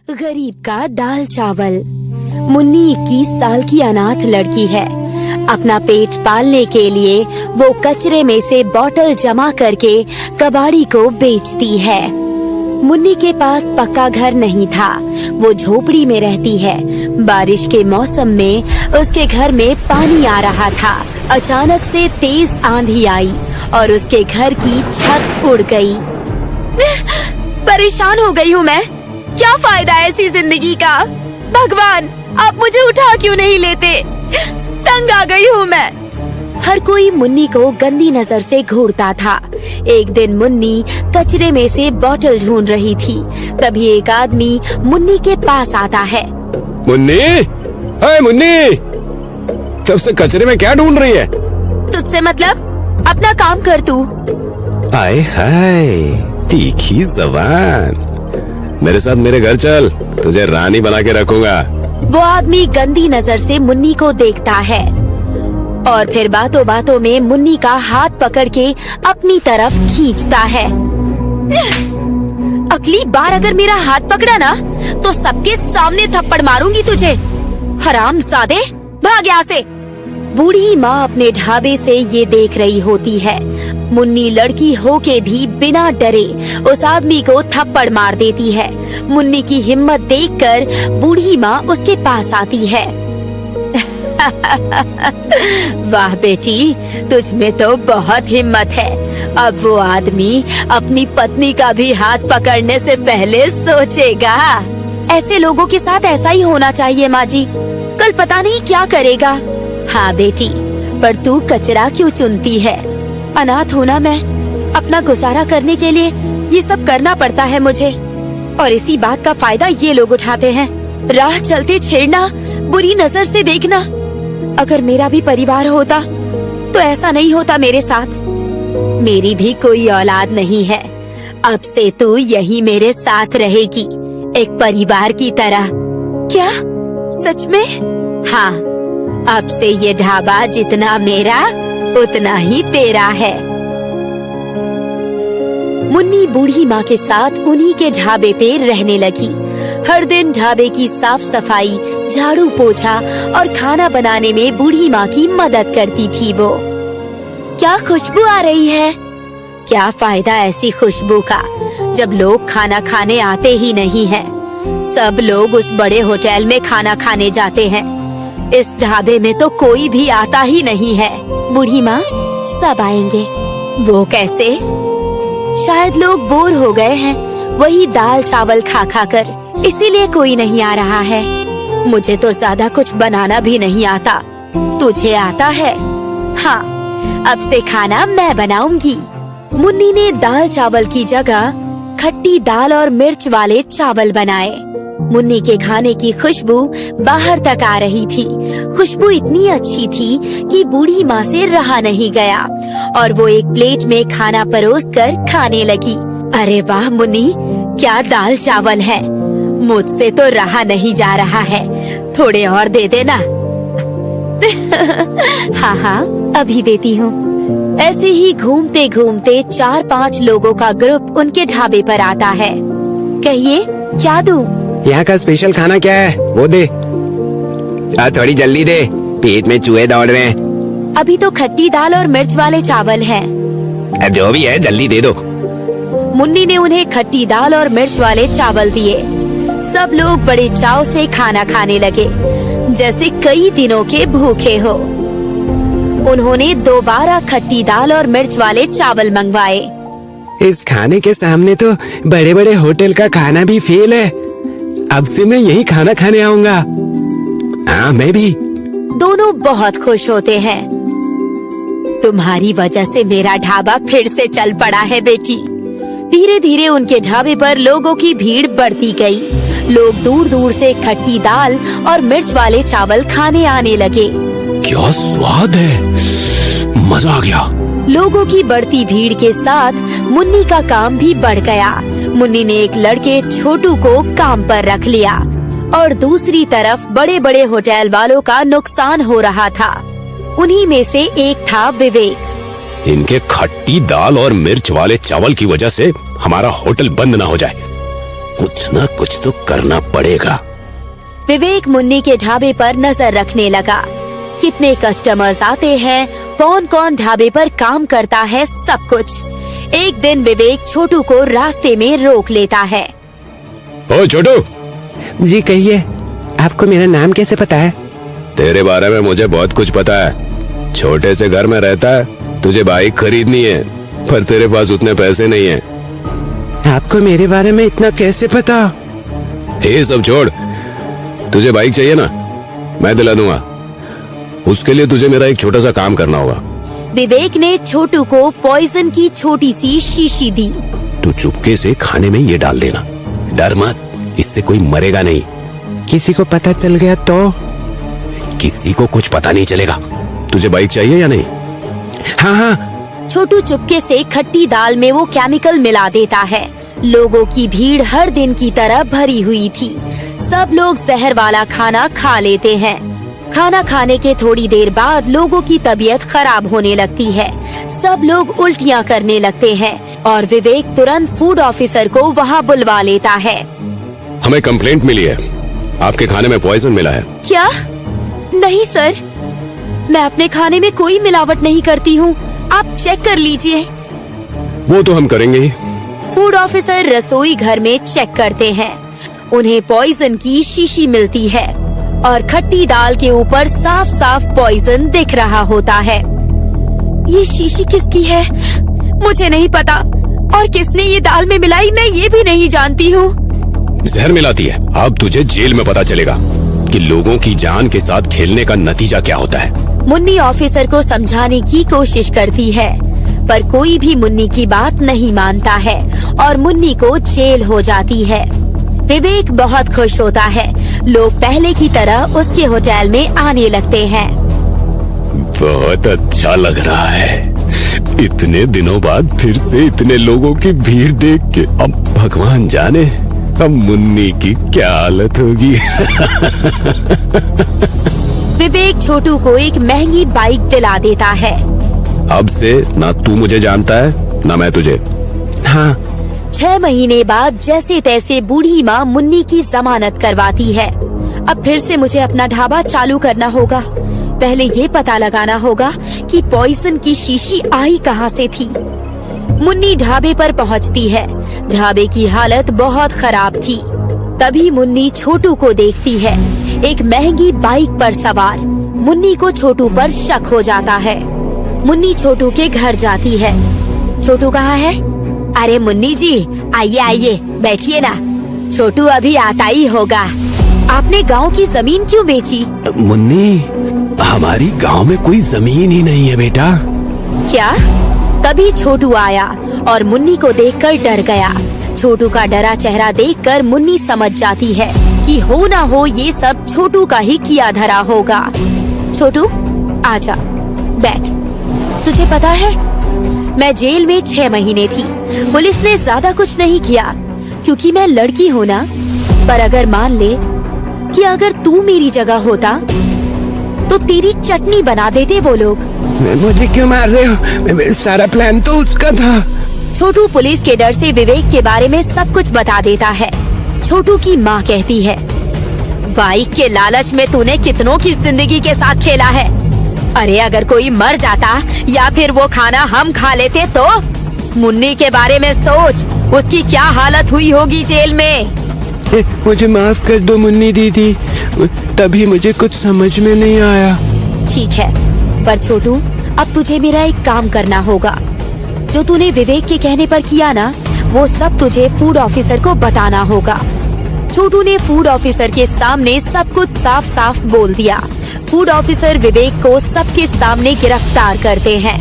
गरीब का दाल चावल। मुन्नी 21 साल की अनाथ लड़की है। अपना पेट पालने के लिए वो कचरे में से बोतल जमा करके कबाड़ी को बेचती है। मुन्नी के पास पक्का घर नहीं था, वो झोपड़ी में रहती है। बारिश के मौसम में उसके घर में पानी आ रहा था। अचानक से तेज आंधी आई और उसके घर की छत उड़ गई। परेशान हो गई हूँ मैं। क्या फायदा ऐसी जिंदगी का? भगवान, आप मुझे उठा क्यों नहीं लेते? तंग आ गई हूँ मैं। हर कोई मुन्नी को गंदी नजर से घूरता था। एक दिन मुन्नी कचरे में से बोतल ढूंढ रही थी। तभी एक आदमी मुन्नी के पास आता है। मुन्नी, हाय मुन्नी, तब से कचरे में क्या ढूंढ रही है? तुझसे मतलब? अपना काम कर तू। आए हाय, तीखी जबान। मेरे साथ मेरे घर चल, तुझे रानी बना के रखूंगा। वो आदमी गंदी नजर से मुन्नी को देखता है और फिर बातों बातों में मुन्नी का हाथ पकड़ के अपनी तरफ खींचता है। अगली बार अगर मेरा हाथ पकड़ा ना तो सबके सामने थप्पड़ मारूंगी तुझे। हरामजादे, भाग यहाँ से। बूढ़ी माँ अपने ढाबे से ये देख रही होती है। मुन्नी लड़की होके भी बिना डरे उस आदमी को थप्पड़ मार देती है। मुन्नी की हिम्मत देखकर बूढ़ी माँ उसके पास आती है। वाह बेटी, तुझ में तो बहुत हिम्मत है। अब वो आदमी अपनी पत्नी का भी हाथ पकड़ने से पहले सोचेगा। ऐसे लोगों के साथ ऐसा ही होना चाहिए माँ जी। कल पता नहीं क्या करेगा। हाँ बेटी, पर तू कचरा क्यों चुनती है? अनाथ हूँ ना मैं, अपना गुजारा करने के लिए ये सब करना पड़ता है मुझे। और इसी बात का फायदा ये लोग उठाते हैं। राह चलते छेड़ना, बुरी नजर से देखना। अगर मेरा भी परिवार होता तो ऐसा नहीं होता मेरे साथ। मेरी भी कोई औलाद नहीं है। अब से तू यही मेरे साथ रहेगी, एक परिवार की तरह। क्या सच में? हाँ, अब से ये ढाबा जितना मेरा उतना ही तेरा है। मुन्नी बूढ़ी माँ के साथ उन्हीं के ढाबे पे रहने लगी। हर दिन ढाबे की साफ सफाई, झाड़ू पोछा और खाना बनाने में बूढ़ी माँ की मदद करती थी वो। क्या खुशबू आ रही है। क्या फायदा ऐसी खुशबू का जब लोग खाना खाने आते ही नहीं हैं। सब लोग उस बड़े होटल में खाना खाने जाते हैं। इस ढाबे में तो कोई भी आता ही नहीं है। बूढ़ी माँ, सब आएंगे। वो कैसे? शायद लोग बोर हो गए हैं वही दाल चावल खा खा कर, इसीलिए कोई नहीं आ रहा है। मुझे तो ज्यादा कुछ बनाना भी नहीं आता। तुझे आता है? हाँ, अब से खाना मैं बनाऊंगी। मुन्नी ने दाल चावल की जगह खट्टी दाल और मिर्च वाले चावल बनाए। मुन्नी के खाने की खुशबू बाहर तक आ रही थी। खुशबू इतनी अच्छी थी कि बूढ़ी माँ से रहा नहीं गया और वो एक प्लेट में खाना परोसकर खाने लगी। अरे वाह मुन्नी, क्या दाल चावल है। मुझसे तो रहा नहीं जा रहा है, थोड़े और दे देना। हाँ हाँ, अभी देती हूँ। ऐसे ही घूमते घूमते 4-5 लोगों का ग्रुप उनके ढाबे पर आता है। कहिए, क्या दूं? यहाँ का स्पेशल खाना क्या है वो दे। थोड़ी जल्दी दे, पेट में चूहे दौड़ रहे हैं। अभी तो खट्टी दाल और मिर्च वाले चावल हैं। जो भी है जल्दी दे दो। मुन्नी ने उन्हें खट्टी दाल और मिर्च वाले चावल दिए। सब लोग बड़े चाव से खाना खाने लगे, जैसे कई दिनों के भूखे हो। उन्होंने दोबारा खट्टी दाल और मिर्च वाले चावल मंगवाए। इस खाने के सामने तो बड़े बड़े होटल का खाना भी फेल है। अब से मैं यही खाना खाने आऊंगा। हाँ, मैं भी। दोनों बहुत खुश होते हैं। तुम्हारी वजह से मेरा ढाबा फिर से चल पड़ा है बेटी। धीरे धीरे उनके ढाबे पर लोगों की भीड़ बढ़ती गई। लोग दूर दूर से खट्टी दाल और मिर्च वाले चावल खाने आने लगे। क्या स्वाद है, मजा आ गया। लोगों की बढ़ती भीड़ के साथ मुन्नी का काम भी बढ़ गया। मुन्नी ने एक लड़के छोटू को काम पर रख लिया और दूसरी तरफ बड़े बड़े होटल वालों का नुकसान हो रहा था। उन्हीं में से एक था विवेक। इनके खट्टी दाल और मिर्च वाले चावल की वजह से हमारा होटल बंद ना हो जाए। कुछ ना कुछ तो करना पड़ेगा। विवेक मुन्नी के ढाबे पर नजर रखने लगा। कितने कस्टमर्स आते हैं, कौन कौन ढाबे पर काम करता है, सब कुछ। एक दिन विवेक छोटू को रास्ते में रोक लेता है। ओ छोटू। जी कहिए, आपको मेरा नाम कैसे पता है? तेरे बारे में मुझे बहुत कुछ पता है। छोटे से घर में रहता है, तुझे बाइक खरीदनी है, पर तेरे पास उतने पैसे नहीं है। आपको मेरे बारे में इतना कैसे पता? ये सब छोड़, तुझे बाइक चाहिए ना, मैं दिला दूंगा। उसके लिए तुझे मेरा एक छोटा सा काम करना होगा। विवेक ने छोटू को पॉइजन की छोटी सी शीशी दी। तू चुपके से खाने में ये डाल देना, डर मत, इससे कोई मरेगा नहीं। किसी को पता चल गया तो? किसी को कुछ पता नहीं चलेगा। तुझे बाइक चाहिए या नहीं? हाँ हाँ। छोटू चुपके से खट्टी दाल में वो केमिकल मिला देता है। लोगों की भीड़ हर दिन की तरह भरी हुई थी। सब लोग जहर वाला खाना खा लेते हैं। खाना खाने के थोड़ी देर बाद लोगों की तबीयत खराब होने लगती है। सब लोग उल्टियां करने लगते हैं और विवेक तुरंत फूड ऑफिसर को वहां बुलवा लेता है। हमें कंप्लेंट मिली है, आपके खाने में पॉइजन मिला है। क्या? नहीं सर, मैं अपने खाने में कोई मिलावट नहीं करती हूँ, आप चेक कर लीजिए। वो तो हम करेंगे ही। फूड ऑफिसर रसोई घर में चेक करते हैं। उन्हें पॉइजन की शीशी मिलती है और खट्टी दाल के ऊपर साफ साफ पॉइजन दिख रहा होता है। ये शीशी किसकी है मुझे नहीं पता, और किसने ये दाल में मिलाई मैं ये भी नहीं जानती हूँ। जहर मिलाती है। अब तुझे जेल में पता चलेगा कि लोगों की जान के साथ खेलने का नतीजा क्या होता है। मुन्नी ऑफिसर को समझाने की कोशिश करती है, पर कोई भी मुन्नी की बात नहीं मानता है और मुन्नी को जेल हो जाती है। विवेक बहुत खुश होता है। लोग पहले की तरह उसके होटल में आने लगते हैं। बहुत अच्छा लग रहा है, इतने दिनों बाद फिर से इतने लोगों की भीड़ देख के। अब भगवान जाने अब मुन्नी की क्या हालत होगी। विवेक छोटू को एक महंगी बाइक दिला देता है। अब से ना तू मुझे जानता है ना मैं तुझे। हाँ। 6 महीने बाद जैसे तैसे बूढ़ी माँ मुन्नी की जमानत करवाती है। अब फिर से मुझे अपना ढाबा चालू करना होगा। पहले ये पता लगाना होगा कि पॉइजन की शीशी आई कहाँ से थी। मुन्नी ढाबे पर पहुँचती है। ढाबे की हालत बहुत खराब थी। तभी मुन्नी छोटू को देखती है, एक महंगी बाइक पर सवार। मुन्नी को छोटू पर शक हो जाता है। मुन्नी छोटू के घर जाती है। छोटू कहाँ है? अरे मुन्नी जी, आइए आइए, बैठिए ना। छोटू अभी आता ही होगा। आपने गांव की जमीन क्यों बेची? मुन्नी, हमारी गांव में कोई जमीन ही नहीं है बेटा। क्या? तभी छोटू आया और मुन्नी को देखकर डर गया। छोटू का डरा चेहरा देखकर मुन्नी समझ जाती है कि हो ना हो ये सब छोटू का ही किया धरा होगा। छोटू आजा, बैठ। तुझे पता है मैं जेल में 6 महीने थी। पुलिस ने ज्यादा कुछ नहीं किया क्योंकि मैं लड़की हूँ ना। पर अगर मान ले कि अगर तू मेरी जगह होता तो तेरी चटनी बना देते वो लोग। मुझे क्यों मार रहे हो? सारा प्लान तो उसका था। छोटू पुलिस के डर से विवेक के बारे में सब कुछ बता देता है। छोटू की माँ कहती है, बाइक के लालच में तूने कितनों की जिंदगी के साथ खेला है। अरे अगर कोई मर जाता या फिर वो खाना हम खा लेते तो? मुन्नी के बारे में सोच, उसकी क्या हालत हुई होगी जेल में। मुझे माफ कर दो मुन्नी दीदी, तभी मुझे कुछ समझ में नहीं आया। ठीक है, पर छोटू अब तुझे मेरा एक काम करना होगा। जो तूने विवेक के कहने पर किया ना, वो सब तुझे फूड ऑफिसर को बताना होगा। छोटू ने फूड ऑफिसर के सामने सब कुछ साफ साफ बोल दिया। फूड ऑफिसर विवेक को सबके सामने गिरफ्तार करते हैं।